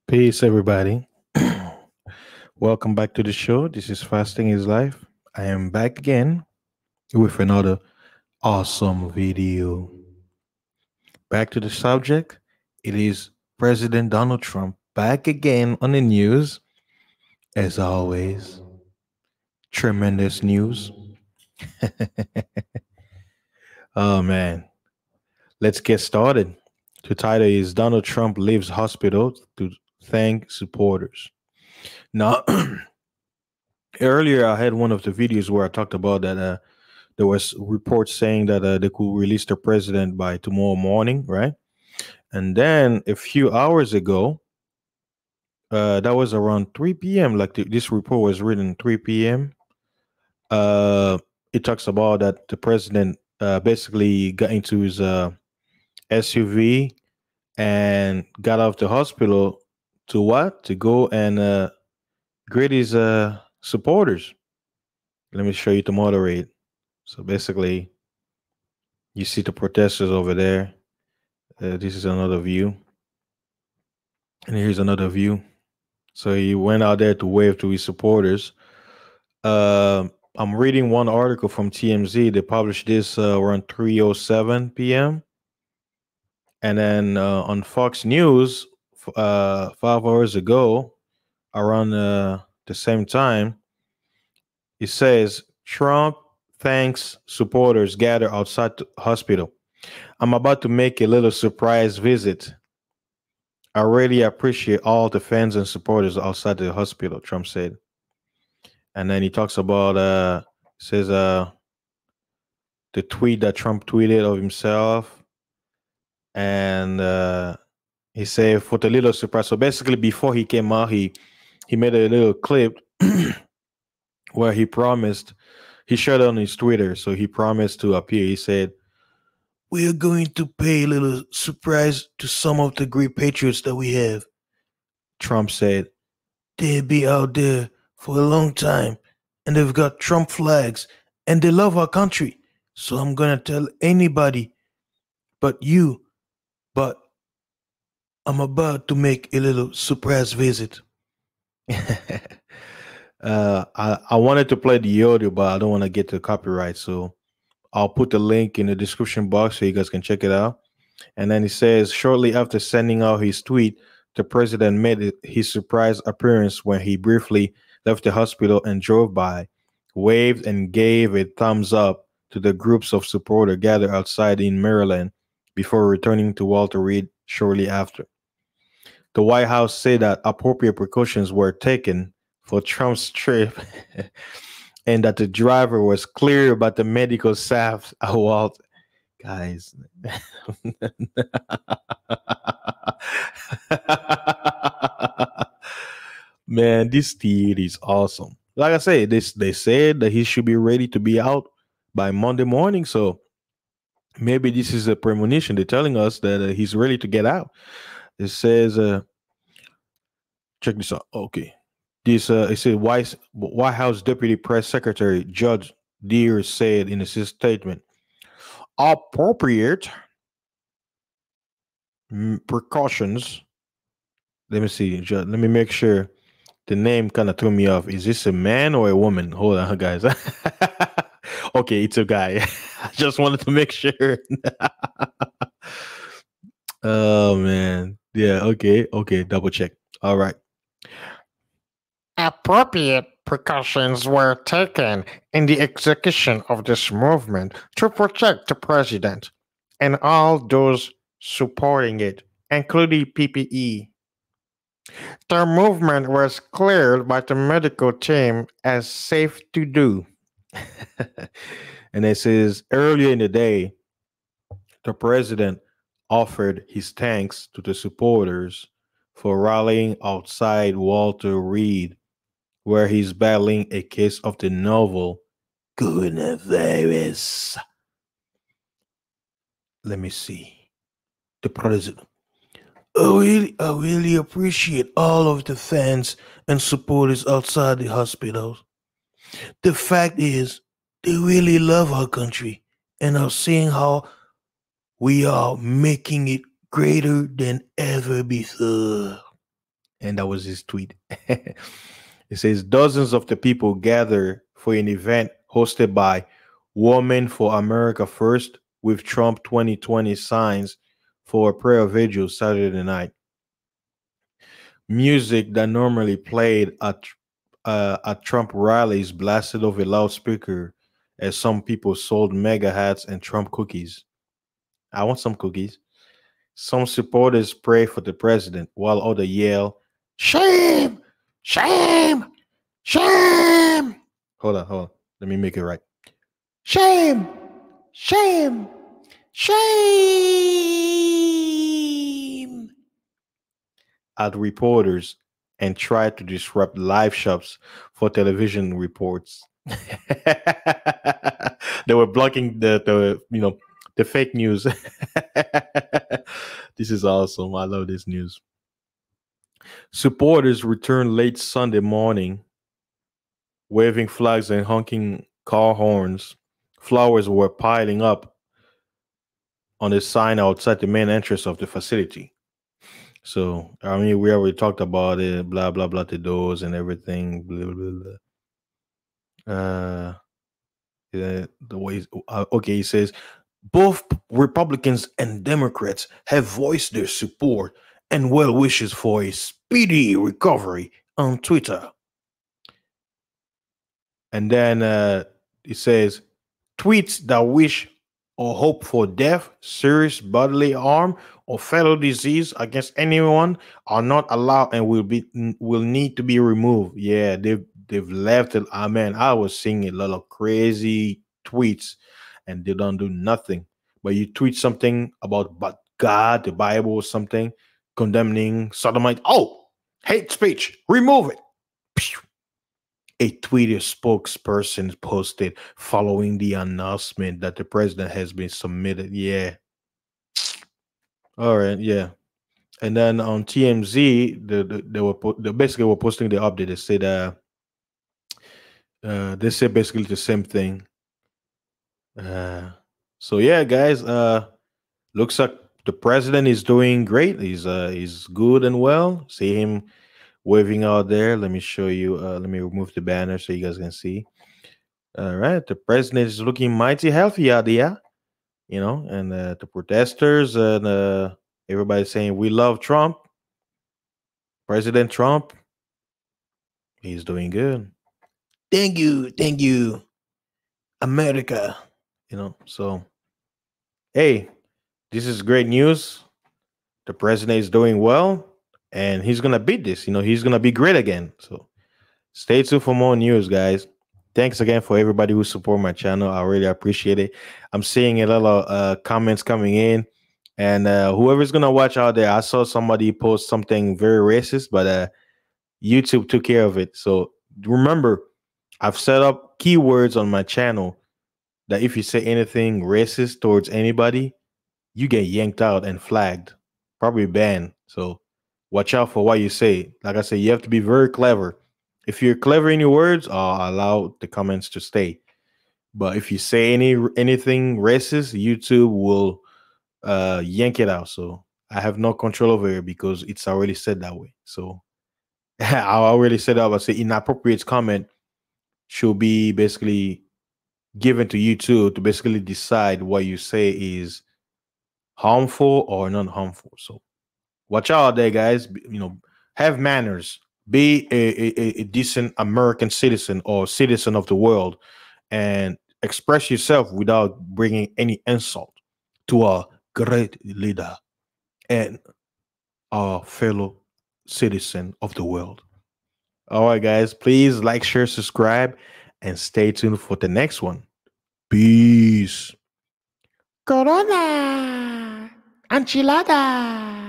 Peace, everybody. Welcome back to the show. This is Fasting is Life. I am back again with another awesome video. Back to the subject. It is President Donald Trump back again on the news. As always, tremendous news. Oh, man. Let's get started. The title is Donald Trump leaves hospital to thank supporters. Now, earlier I had one of the videos where I talked about that there was reports saying that they could release the president by tomorrow morning, right? And then a few hours ago, that was around 3 p.m. Like this report was written 3 p.m. Uh, it talks about that the president basically got into his SUV and got out of the hospital to what? To go and greet his supporters. Let me show you to moderate. So basically, you see the protesters over there. This is another view, and here's another view. So he went out there to wave to his supporters. I'm reading one article from TMZ. They published this around 3:07 p.m. And then on Fox News, 5 hours ago, around the same time, it says Trump thanks supporters gather outside the hospital. I'm about to make a little surprise visit. I really appreciate all the fans and supporters outside the hospital, Trump said. And then he talks about says the tweet that Trump tweeted of himself. And he said for the little surprise. So basically before he came out, he made a little clip where he promised, he shared it on his Twitter. So he promised to appear. He said, "We are going to pay a little surprise to some of the great patriots that we have." Trump said, "They'll be out there for a long time and they've got Trump flags and they love our country. So I'm going to tell anybody but you, but I'm about to make a little surprise visit." I wanted to play the audio, but I don't want to get the copyright. So I'll put the link in the description box so you guys can check it out. And then he says, shortly after sending out his tweet, the president made his surprise appearance when he briefly left the hospital and drove by, waved and gave a thumbs up to the groups of supporters gathered outside in Maryland before returning to Walter Reed shortly after. The White House said that appropriate precautions were taken for Trump's trip and that the driver was clear about the medical staff at Walter. Guys. Man, this theater is awesome. Like I said, they said that he should be ready to be out by Monday morning. So maybe this is a premonition. They're telling us that he's ready to get out. It says, check this out. Okay. This it said White House Deputy Press Secretary Judge Deere said in his statement, appropriate precautions. Let me see. Let me make sure. The name kind of threw me off. Is this a man or a woman? Hold on, guys. Okay, it's a guy. I just wanted to make sure. Oh man. Yeah, okay. Okay, double check. All right. Appropriate precautions were taken in the execution of this movement to protect the president and all those supporting it, including PPE. The movement was cleared by the medical team as safe to do. And it says earlier in the day, the president offered his thanks to the supporters for rallying outside Walter Reed, where he's battling a case of the novel coronavirus. Let me see. The president. I really appreciate all of the fans and supporters outside the hospitals. The fact is, they really love our country and are seeing how we are making it greater than ever before. And that was his tweet. It says dozens of the people gather for an event hosted by Women for America First with Trump 2020 signs for a prayer vigil Saturday night. Music that normally played at Trump rallies blasted over loudspeaker as some people sold mega hats and Trump cookies. I want some cookies. Some supporters pray for the president while others yell, "Shame! Shame! Shame!" Hold on. Let me make it right. Shame! Shame! Shame! At reporters and try to disrupt live shops for television reports. They were blocking the fake news. This is awesome. I love this news. Supporters returned late Sunday morning, waving flags and honking car horns. Flowers were piling up on the sign outside the main entrance of the facility. So, I mean, we already talked about it, blah, blah, blah, the doors and everything, blah, blah, blah. The ways, okay, he says both Republicans and Democrats have voiced their support and well wishes for a speedy recovery on Twitter. And then it says tweets that wish or hope for death, serious bodily harm, or fatal disease against anyone are not allowed and will need to be removed. Yeah, they've left it. Ah, man, I was seeing a lot of crazy tweets, and they don't do nothing. But you tweet something about God, the Bible, or something, condemning sodomite. Oh, hate speech. Remove it. Pew. A Twitter spokesperson posted following the announcement that the president has been submitted. Yeah. All right. Yeah. And then on TMZ, they basically were posting the update. They said basically the same thing. So yeah, guys. Looks like the president is doing great. He's good and well. See him waving out there. Let me show you. Let me remove the banner so you guys can see. All right, the president is looking mighty healthy out there, and the protesters and everybody saying we love Trump, President Trump. He's doing good. Thank you, America. So hey, this is great news. The president is doing well, and he's gonna beat this. He's gonna be great again. So stay tuned for more news, guys. Thanks again for everybody who support my channel. I really appreciate it. I'm seeing a lot of comments coming in, and whoever's gonna watch out there, I saw somebody post something very racist, but YouTube took care of it. So remember, I've set up keywords on my channel that if you say anything racist towards anybody, you get yanked out and flagged, probably banned. So watch out for what you say. Like I said, you have to be very clever. If you're clever in your words, I'll allow the comments to stay. But if you say anything racist, YouTube will yank it out. So I have no control over it because it's already said that way. So I already said that. I say inappropriate comment should be basically given to YouTube to basically decide what you say is harmful or not harmful. So watch out there, guys. Have manners. Be a decent American citizen or citizen of the world, and express yourself without bringing any insult to our great leader and our fellow citizen of the world. All right, guys. Please like, share, subscribe, and stay tuned for the next one. Peace. Corona. Enchilada.